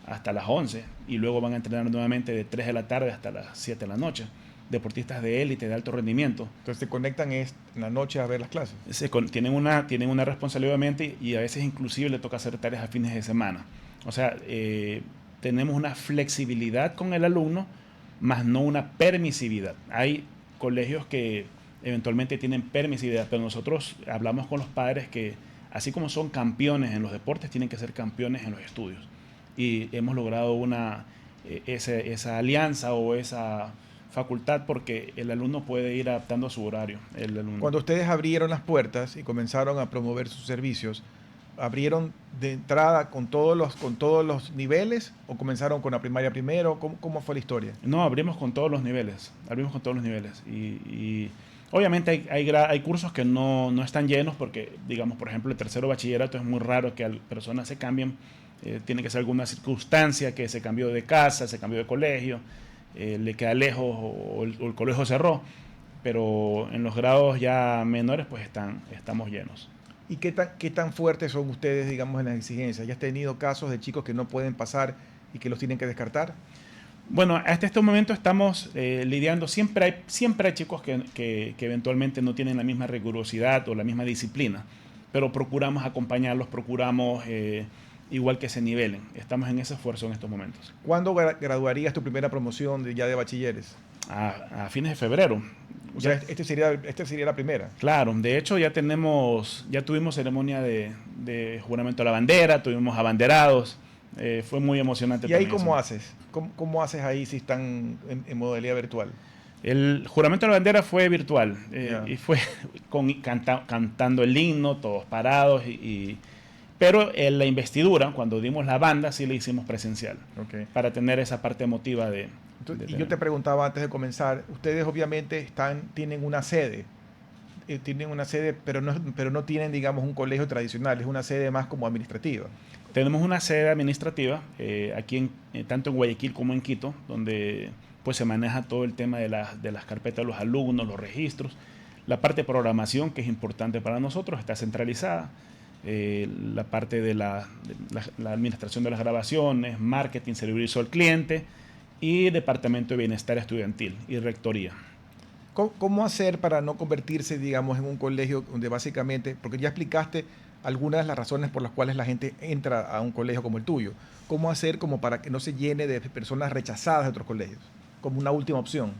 [SPEAKER 2] hasta las 11 y luego van a entrenar nuevamente de 3 de la tarde hasta las 7 de la noche. Deportistas de élite, de alto rendimiento.
[SPEAKER 1] Entonces se conectan en la noche a ver las clases.
[SPEAKER 2] Tienen una responsabilidad obviamente y a veces inclusive le toca hacer tareas a fines de semana. O sea, tenemos una flexibilidad con el alumno, más no una permisividad. Hay colegios que eventualmente tienen permisividad, pero nosotros hablamos con los padres que así como son campeones en los deportes, tienen que ser campeones en los estudios. Y hemos logrado esa alianza o esa facultad porque el alumno puede ir adaptando a su horario.
[SPEAKER 1] Cuando ustedes abrieron las puertas y comenzaron a promover sus servicios, ¿abrieron de entrada con todos los niveles o comenzaron con la primaria primero? ¿Cómo fue la historia?
[SPEAKER 2] No, abrimos con todos los niveles. Y obviamente hay cursos que no están llenos porque, digamos, por ejemplo, el tercero bachillerato es muy raro que personas se cambien. Tiene que ser alguna circunstancia que se cambió de casa, se cambió de colegio, le queda lejos o el colegio cerró, pero en los grados ya menores pues estamos llenos.
[SPEAKER 1] ¿Y qué tan fuertes son ustedes, digamos, en las exigencias? ¿Ya has tenido casos de chicos que no pueden pasar y que los tienen que descartar?
[SPEAKER 2] Bueno, hasta este momento estamos lidiando, siempre hay chicos que eventualmente no tienen la misma rigurosidad o la misma disciplina, pero procuramos acompañarlos, procuramos igual que se nivelen. Estamos en ese esfuerzo en estos momentos.
[SPEAKER 1] ¿Cuándo graduarías tu primera promoción ya de bachilleres?
[SPEAKER 2] A fines de febrero.
[SPEAKER 1] O sea, este sería la primera.
[SPEAKER 2] Claro, de hecho ya tuvimos ceremonia de juramento a la bandera, tuvimos abanderados, fue muy emocionante.
[SPEAKER 1] ¿Y ahí cómo haces? ¿Cómo haces ahí si están en modalidad virtual?
[SPEAKER 2] El juramento a la bandera fue virtual y fue cantando el himno, todos parados pero en la investidura, cuando dimos la banda, sí la hicimos presencial, para tener esa parte emotiva
[SPEAKER 1] y yo te preguntaba antes de comenzar, ustedes obviamente tienen una sede tienen una sede, pero no tienen, digamos, un colegio tradicional, es una sede más como administrativa.
[SPEAKER 2] Tenemos una sede administrativa aquí tanto en Guayaquil como en Quito, donde pues se maneja todo el tema de las carpetas de los alumnos, los registros. La parte de programación, que es importante para nosotros, está centralizada. La parte de la administración de las grabaciones, marketing, servicio al cliente y departamento de bienestar estudiantil y rectoría.
[SPEAKER 1] ¿Cómo hacer para no convertirse, digamos, en un colegio donde básicamente, porque ya explicaste algunas de las razones por las cuales la gente entra a un colegio como el tuyo? ¿Cómo hacer como para que no se llene de personas rechazadas de otros colegios? Como una última opción.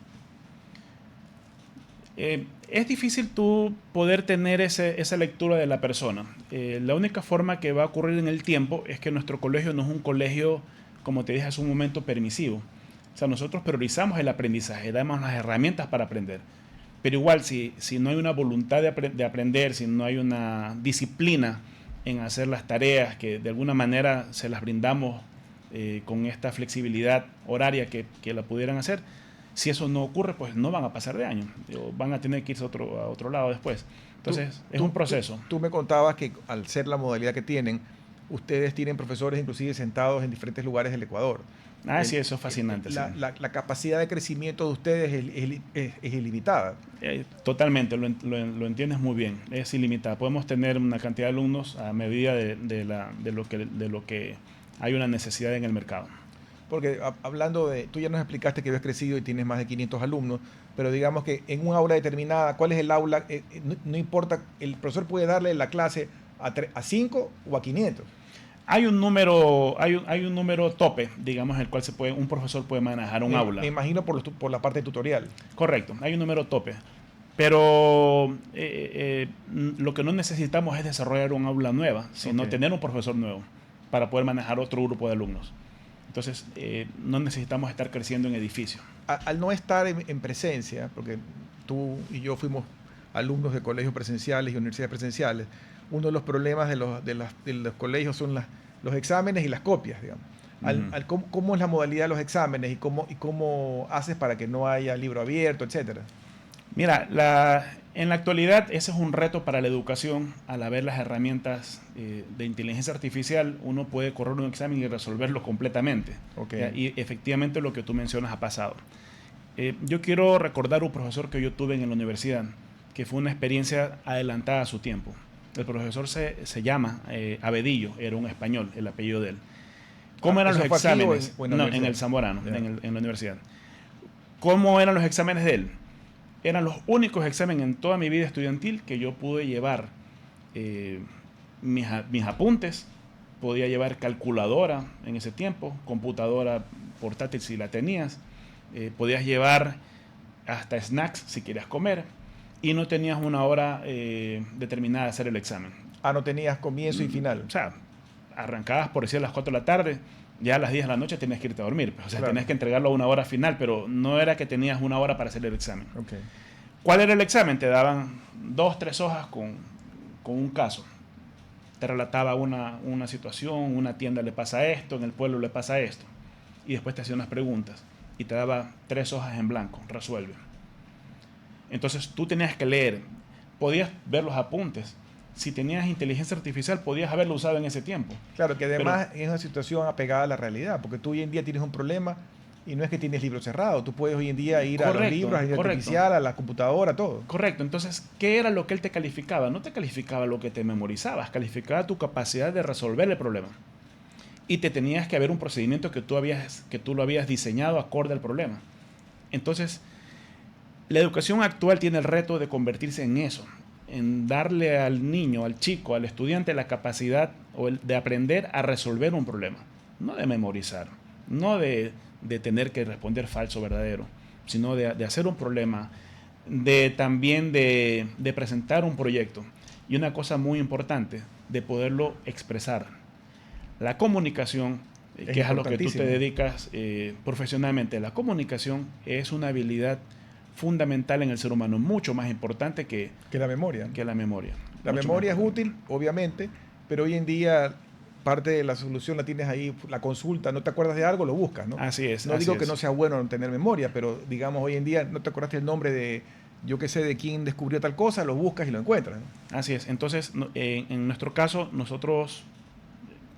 [SPEAKER 2] Es difícil tú poder tener esa lectura de la persona. La única forma que va a ocurrir en el tiempo es que nuestro colegio no es un colegio, como te dije hace un momento, permisivo. O sea, nosotros priorizamos el aprendizaje, damos las herramientas para aprender. Pero igual, si no hay una voluntad de aprender, si no hay una disciplina en hacer las tareas, que de alguna manera se las brindamos con esta flexibilidad horaria que la pudieran hacer, si eso no ocurre, pues no van a pasar de año, van a tener que irse a otro lado después. Entonces, es un proceso.
[SPEAKER 1] Tú me contabas que al ser la modalidad que tienen, ustedes tienen profesores inclusive sentados en diferentes lugares del Ecuador.
[SPEAKER 2] Sí, eso es fascinante.
[SPEAKER 1] La capacidad de crecimiento de ustedes es ilimitada.
[SPEAKER 2] Totalmente, lo entiendes muy bien, es ilimitada. Podemos tener una cantidad de alumnos a medida de lo que hay una necesidad en el mercado.
[SPEAKER 1] Porque hablando tú ya nos explicaste que habías crecido y tienes más de 500 alumnos, pero digamos que en un aula determinada, ¿cuál es el aula? No importa, el profesor puede darle la clase a 5 o a 500.
[SPEAKER 2] Hay un número tope, digamos, el cual un profesor puede manejar un aula.
[SPEAKER 1] Me imagino por la parte tutorial.
[SPEAKER 2] Correcto, hay un número tope. Pero lo que no necesitamos es desarrollar un aula nueva, sino tener un profesor nuevo para poder manejar otro grupo de alumnos. Entonces, no necesitamos estar creciendo en edificio.
[SPEAKER 1] Al no estar en presencia, porque tú y yo fuimos alumnos de colegios presenciales y universidades presenciales, uno de los problemas de los colegios son los exámenes y las copias, digamos. ¿Cómo es la modalidad de los exámenes y cómo haces para que no haya libro abierto, etcétera?
[SPEAKER 2] Mira, en la actualidad ese es un reto para la educación. Al haber las herramientas de inteligencia artificial, uno puede correr un examen y resolverlo completamente. Y efectivamente lo que tú mencionas ha pasado. Yo quiero recordar un profesor que yo tuve en la universidad, que fue una experiencia adelantada a su tiempo. El profesor se llama Abedillo, era un español, el apellido de él. ¿Cómo eran los exámenes? No, en el Zamorano, en la universidad. ¿Cómo eran los exámenes de él? Eran los únicos exámenes en toda mi vida estudiantil que yo pude llevar mis apuntes, podía llevar calculadora en ese tiempo, computadora portátil si la tenías, podías llevar hasta snacks si querías comer, y no tenías una hora determinada de hacer el examen.
[SPEAKER 1] No tenías comienzo y final.
[SPEAKER 2] O sea, arrancabas por decir a las 4 de la tarde, ya a las 10 de la noche tenías que irte a dormir. O sea, tenías que entregarlo a una hora final, pero no era que tenías una hora para hacer el examen. ¿Cuál era el examen? Te daban 2, 3 hojas con un caso. Te relataba una situación, una tienda le pasa esto, en el pueblo le pasa esto. Y después te hacía unas preguntas y te daba 3 hojas en blanco, resuelve. Entonces tú tenías que leer, podías ver los apuntes. Si tenías inteligencia artificial, podías haberlo usado en ese tiempo.
[SPEAKER 1] Claro, que además es una situación apegada a la realidad, porque tú hoy en día tienes un problema y no es que tienes libro cerrado. Tú puedes hoy en día ir a los libros, a la inteligencia artificial, a la computadora, todo.
[SPEAKER 2] Correcto. Entonces, ¿qué era lo que él te calificaba? No te calificaba lo que te memorizabas, calificaba tu capacidad de resolver el problema. Y te tenías que haber un procedimiento que tú lo habías diseñado acorde al problema. Entonces, la educación actual tiene el reto de convertirse en eso, en darle al niño, al chico, al estudiante la capacidad de aprender a resolver un problema, no de memorizar, no de tener que responder falso o verdadero, sino de hacer un problema, también de presentar un proyecto. Y una cosa muy importante, de poderlo expresar. La comunicación, que es a lo que tú te dedicas profesionalmente, la comunicación es una habilidad fundamental en el ser humano, mucho más importante que
[SPEAKER 1] la memoria. La memoria es útil, obviamente, pero hoy en día parte de la solución la tienes ahí, la consulta, no te acuerdas de algo, lo buscas, ¿no?
[SPEAKER 2] Así es.
[SPEAKER 1] No digo que no sea bueno no tener memoria, pero digamos hoy en día no te acordaste el nombre yo que sé de quién descubrió tal cosa, lo buscas y lo encuentras, ¿no?
[SPEAKER 2] Así es. Entonces, en nuestro caso, nosotros,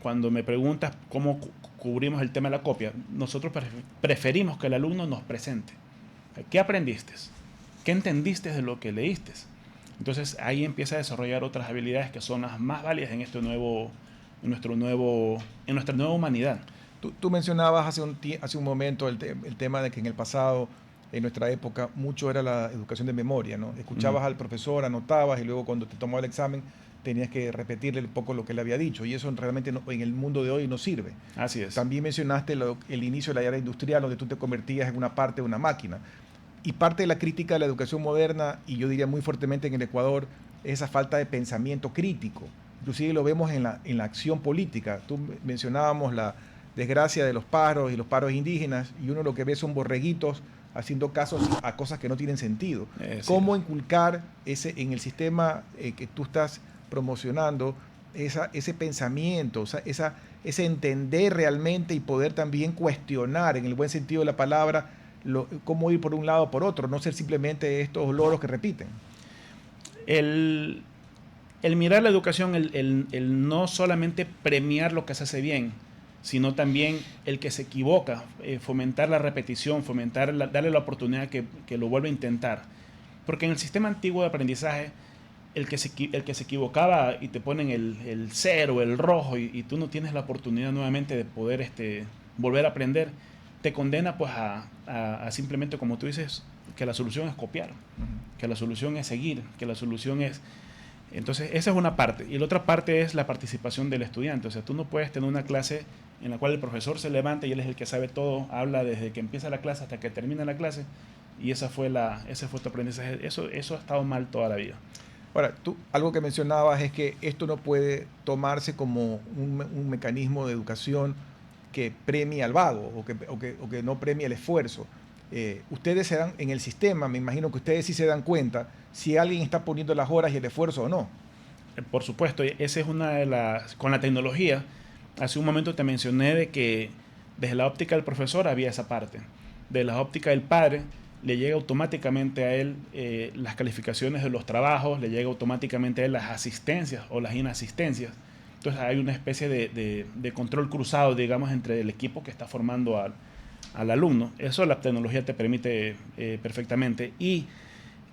[SPEAKER 2] cuando me preguntas cómo cubrimos el tema de la copia, nosotros preferimos que el alumno nos presente. ¿Qué aprendiste? ¿Qué entendiste de lo que leíste? Entonces, ahí empieza a desarrollar otras habilidades que son las más válidas en nuestra nueva humanidad.
[SPEAKER 1] Tú mencionabas hace un momento el tema de que en el pasado, en nuestra época, mucho era la educación de memoria, ¿no? Escuchabas al profesor, anotabas y luego cuando te tomaba el examen tenías que repetirle un poco lo que le había dicho, y eso realmente en el mundo de hoy no sirve.
[SPEAKER 2] Así es.
[SPEAKER 1] También mencionaste el inicio de la era industrial, donde tú te convertías en una parte de una máquina. Y parte de la crítica de la educación moderna, y yo diría muy fuertemente en el Ecuador, es esa falta de pensamiento crítico. Inclusive lo vemos en la acción política. Tú mencionábamos la desgracia de los paros y los paros indígenas, y uno lo que ve son borreguitos haciendo casos a cosas que no tienen sentido. ¿Cómo inculcar en el sistema que tú estás promocionando ese pensamiento, ese entender realmente y poder también cuestionar, en el buen sentido de la palabra, cómo ir por un lado o por otro, no ser simplemente estos loros que repiten?
[SPEAKER 2] El mirar la educación, el no solamente premiar lo que se hace bien, sino también el que se equivoca, fomentar la repetición, darle la oportunidad que lo vuelva a intentar. Porque en el sistema antiguo de aprendizaje, el que se equivocaba y te ponen el 0, el rojo, y tú no tienes la oportunidad nuevamente de poder volver a aprender, te condena pues a simplemente, como tú dices, que la solución es copiar, que la solución es seguir, que la solución es... Entonces, esa es una parte. Y la otra parte es la participación del estudiante. O sea, tú no puedes tener una clase en la cual el profesor se levanta y él es el que sabe todo, habla desde que empieza la clase hasta que termina la clase, y ese fue tu aprendizaje. Eso ha estado mal toda la vida.
[SPEAKER 1] Ahora, algo que mencionabas es que esto no puede tomarse como un mecanismo de educación que premie al vago o que no premie el esfuerzo. Ustedes se dan en el sistema, me imagino que ustedes sí se dan cuenta si alguien está poniendo las horas y el esfuerzo o no.
[SPEAKER 2] Por supuesto, esa es una de las... Con la tecnología, hace un momento te mencioné de que desde la óptica del profesor había esa parte. De la óptica del padre, le llega automáticamente a él las calificaciones de los trabajos, le llega automáticamente a él las asistencias o las inasistencias. Entonces hay una especie de control cruzado, digamos, entre el equipo que está formando al alumno. Eso la tecnología te permite perfectamente, y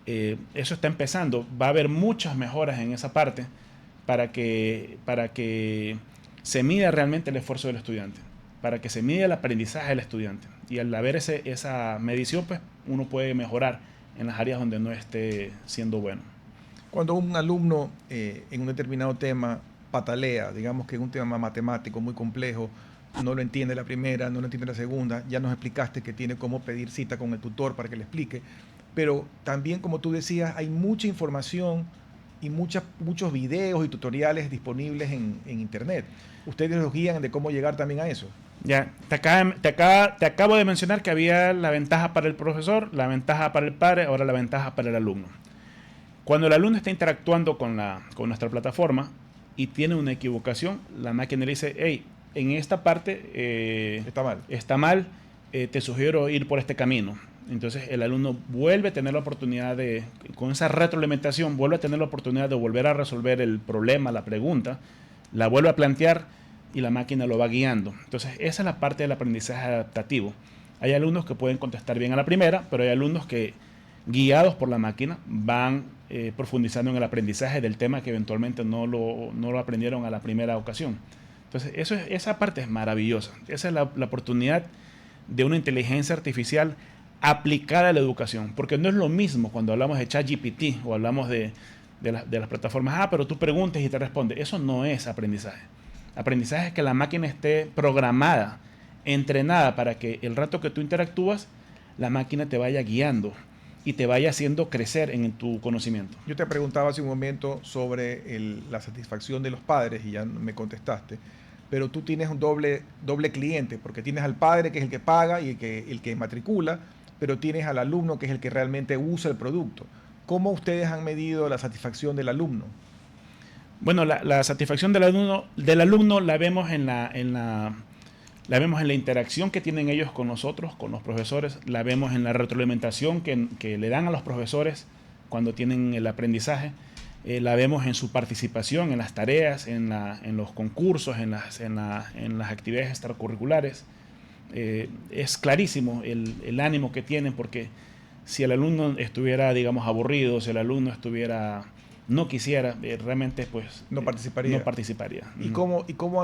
[SPEAKER 2] eso está empezando. Va a haber muchas mejoras en esa parte para que se mida realmente el esfuerzo del estudiante, para que se mida el aprendizaje del estudiante. Y al haber esa medición, pues uno puede mejorar en las áreas donde no esté siendo bueno.
[SPEAKER 1] Cuando un alumno en un determinado tema patalea, digamos que es un tema matemático muy complejo, no lo entiende la primera, no lo entiende la segunda, ya nos explicaste que tiene cómo pedir cita con el tutor para que le explique, pero también, como tú decías, hay mucha información y muchos videos y tutoriales disponibles en internet. ¿Ustedes los guían de cómo llegar también a eso?
[SPEAKER 2] Ya, te acabo de mencionar que había la ventaja para el profesor, la ventaja para el padre, ahora la ventaja para el alumno. Cuando el alumno está interactuando con nuestra plataforma y tiene una equivocación, la máquina le dice: hey, en esta parte está mal, te sugiero ir por este camino. Entonces el alumno vuelve a tener la oportunidad con esa retroalimentación, vuelve a tener la oportunidad de volver a resolver el problema, la pregunta, la vuelve a plantear y la máquina lo va guiando. Entonces esa es la parte del aprendizaje adaptativo. Hay alumnos que pueden contestar bien a la primera, pero hay alumnos que, guiados por la máquina, van profundizando en el aprendizaje del tema que eventualmente no lo aprendieron a la primera ocasión. Entonces esa parte es maravillosa. Esa es la oportunidad de una inteligencia artificial aplicada a la educación, porque no es lo mismo cuando hablamos de ChatGPT o hablamos de las plataformas, pero tú preguntes y te responde. Eso no es aprendizaje. Aprendizaje es que la máquina esté programada, entrenada para que el rato que tú interactúas, la máquina te vaya guiando y te vaya haciendo crecer en tu conocimiento.
[SPEAKER 1] Yo te preguntaba hace un momento sobre la satisfacción de los padres y ya me contestaste, pero tú tienes un doble cliente, porque tienes al padre, que es el que paga y el que matricula, pero tienes al alumno, que es el que realmente usa el producto. ¿Cómo ustedes han medido la satisfacción del alumno?
[SPEAKER 2] Bueno, la satisfacción del alumno la vemos en la La vemos en la interacción que tienen ellos con nosotros, con los profesores. La vemos en la retroalimentación que le dan a los profesores cuando tienen el aprendizaje. La vemos en su participación en las tareas, en los concursos, en las actividades extracurriculares. Es clarísimo el ánimo que tienen, porque si el alumno estuviera, digamos, aburrido, si el alumno no quisiera, realmente pues
[SPEAKER 1] no participaría.
[SPEAKER 2] ¿Y
[SPEAKER 1] cómo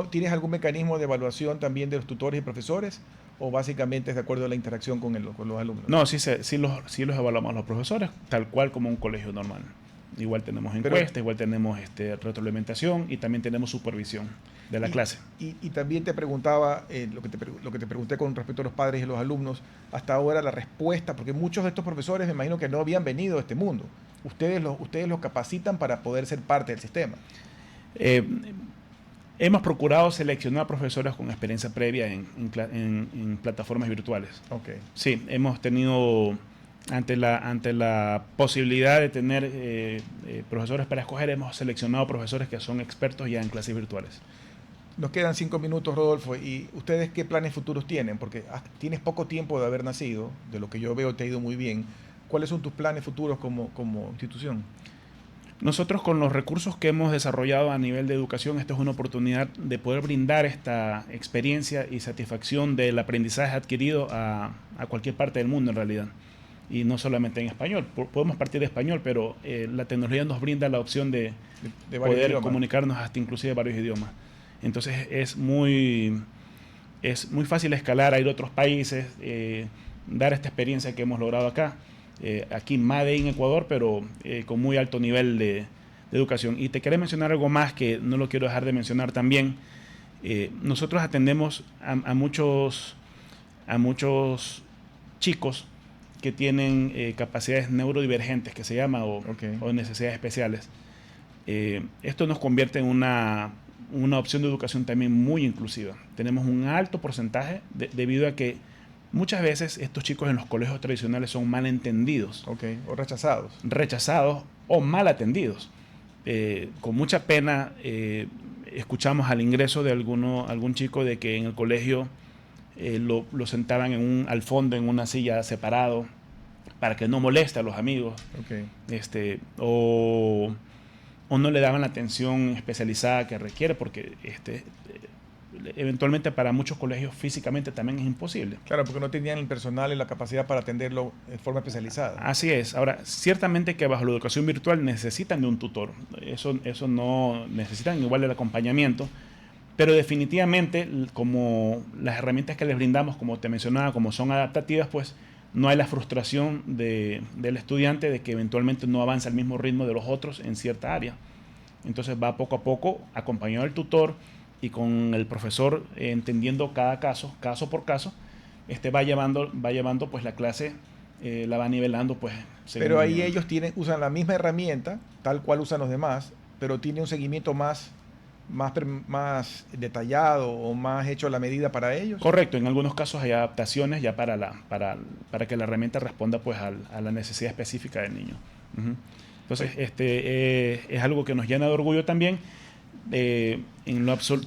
[SPEAKER 1] tienes algún mecanismo de evaluación también de los tutores y profesores, o básicamente es de acuerdo a la interacción con los alumnos?
[SPEAKER 2] No, sí los evaluamos los profesores, tal cual como un colegio normal. Igual tenemos encuestas, igual tenemos retroalimentación y también tenemos supervisión de la clase.
[SPEAKER 1] Y también te preguntaba, lo que te pregunté con respecto a los padres y los alumnos, hasta ahora la respuesta, porque muchos de estos profesores me imagino que no habían venido a este mundo. Ustedes los capacitan para poder ser parte del sistema.
[SPEAKER 2] Hemos procurado seleccionar profesores con experiencia previa en plataformas virtuales.
[SPEAKER 1] Okay.
[SPEAKER 2] Sí, hemos tenido... Ante la posibilidad de tener profesores para escoger, hemos seleccionado profesores que son expertos ya en clases virtuales.
[SPEAKER 1] Nos quedan 5 minutos, Rodolfo. ¿Y ustedes qué planes futuros tienen? Porque tienes poco tiempo de haber nacido, de lo que yo veo te ha ido muy bien. ¿Cuáles son tus planes futuros como institución?
[SPEAKER 2] Nosotros, con los recursos que hemos desarrollado a nivel de educación, esta es una oportunidad de poder brindar esta experiencia y satisfacción del aprendizaje adquirido a cualquier parte del mundo en realidad. Y no solamente en español. Podemos partir de español, pero la tecnología nos brinda la opción de poder comunicarnos hasta inclusive varios idiomas. Entonces es muy fácil escalar a ir a otros países, dar esta experiencia que hemos logrado acá. Aquí Made in Ecuador, pero con muy alto nivel de educación. Y te quería mencionar algo más que no lo quiero dejar de mencionar también. Nosotros atendemos a muchos chicos que tienen capacidades neurodivergentes, que se llama, o necesidades especiales. Esto nos convierte en una opción de educación también muy inclusiva. Tenemos un alto porcentaje debido a que muchas veces estos chicos en los colegios tradicionales son mal entendidos.
[SPEAKER 1] O rechazados.
[SPEAKER 2] Rechazados o mal atendidos. Con mucha pena escuchamos al ingreso de algún chico de que en el colegio lo sentaban al fondo en una silla separado para que no moleste a los amigos. O no le daban la atención especializada que requiere, porque eventualmente para muchos colegios físicamente también es imposible.
[SPEAKER 1] Claro, porque no tenían el personal y la capacidad para atenderlo de forma especializada.
[SPEAKER 2] Así es. Ahora, ciertamente que bajo la educación virtual necesitan de un tutor. Eso no necesitan igual el acompañamiento. Pero definitivamente, como las herramientas que les brindamos, como te mencionaba, como son adaptativas, pues no hay la frustración del estudiante de que eventualmente no avanza al mismo ritmo de los otros en cierta área. Entonces va poco a poco, acompañado del tutor y con el profesor entendiendo cada caso por caso, va llevando pues la clase, la va nivelando pues.
[SPEAKER 1] Pero ahí ellos usan la misma herramienta, tal cual usan los demás, pero tiene un seguimiento más detallado o más hecho a la medida para ellos.
[SPEAKER 2] Correcto, en algunos casos hay adaptaciones ya para que la herramienta responda pues a la necesidad específica del niño. Entonces, es algo que nos llena de orgullo también.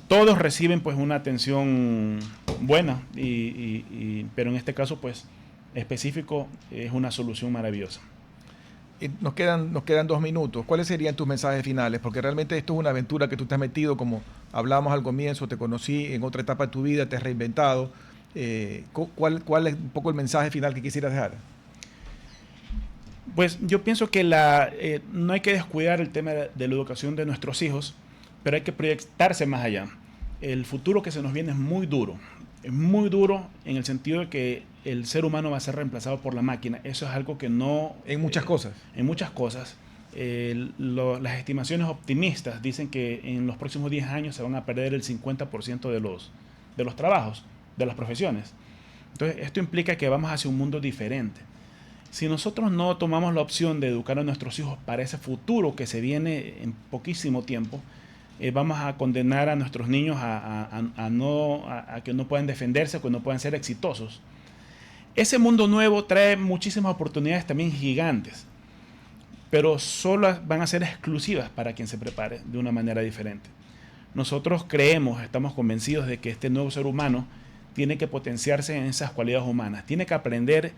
[SPEAKER 2] Todos reciben pues una atención buena, pero en este caso pues específico es una solución maravillosa.
[SPEAKER 1] Nos quedan 2 minutos. ¿Cuáles serían tus mensajes finales? Porque realmente esto es una aventura que tú te has metido, como hablábamos al comienzo, te conocí en otra etapa de tu vida, te has reinventado. ¿Cuál es un poco el mensaje final que quisieras dejar?
[SPEAKER 2] Pues yo pienso que no hay que descuidar el tema de la educación de nuestros hijos, pero hay que proyectarse más allá. El futuro que se nos viene es muy duro. Es muy duro en el sentido de que el ser humano va a ser reemplazado por la máquina. Eso es algo que no...
[SPEAKER 1] En muchas cosas.
[SPEAKER 2] En muchas cosas. Las estimaciones optimistas dicen que en los próximos 10 años se van a perder el 50% de los trabajos, de las profesiones. Entonces, esto implica que vamos hacia un mundo diferente. Si nosotros no tomamos la opción de educar a nuestros hijos para ese futuro que se viene en poquísimo tiempo, vamos a condenar a nuestros niños a que no puedan defenderse, que no puedan ser exitosos. Ese mundo nuevo trae muchísimas oportunidades también gigantes, pero solo van a ser exclusivas para quien se prepare de una manera diferente. Nosotros estamos convencidos de que este nuevo ser humano tiene que potenciarse en esas cualidades humanas. Tiene que aprender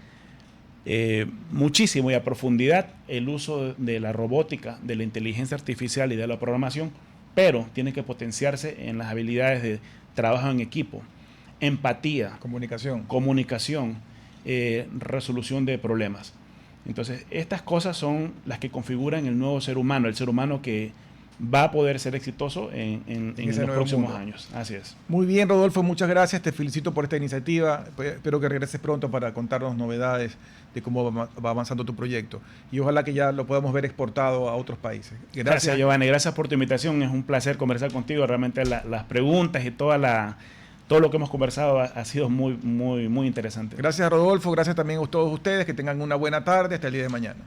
[SPEAKER 2] muchísimo y a profundidad el uso de la robótica, de la inteligencia artificial y de la programación, pero tiene que potenciarse en las habilidades de trabajo en equipo, empatía, comunicación, resolución de problemas. Entonces, estas cosas son las que configuran el nuevo ser humano, el ser humano que va a poder ser exitoso en los próximos años. Así es.
[SPEAKER 1] Muy bien, Rodolfo, muchas gracias. Te felicito por esta iniciativa. Espero que regreses pronto para contarnos novedades de cómo va avanzando tu proyecto. Y ojalá que ya lo podamos ver exportado a otros países.
[SPEAKER 2] Gracias, Giovanni. Gracias por tu invitación. Es un placer conversar contigo. Realmente las preguntas y todo lo que hemos conversado ha sido muy, muy, muy interesante.
[SPEAKER 1] Gracias, Rodolfo. Gracias también a todos ustedes. Que tengan una buena tarde. Hasta el día de mañana.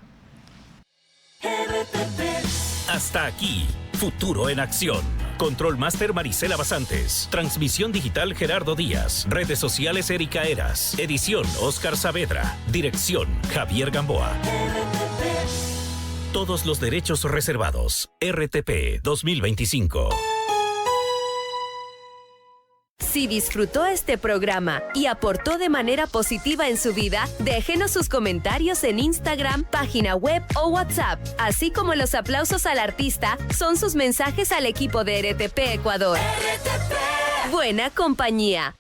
[SPEAKER 3] Hasta aquí, Futuro en Acción. Control Master Marisela Basantes. Transmisión digital Gerardo Díaz. Redes sociales Erika Eras. Edición Oscar Saavedra. Dirección Javier Gamboa. Todos los derechos reservados. RTP 2025.
[SPEAKER 4] Si disfrutó este programa y aportó de manera positiva en su vida, déjenos sus comentarios en Instagram, página web o WhatsApp, así como los aplausos al artista son sus mensajes al equipo de RTP Ecuador. RTP. Buena compañía.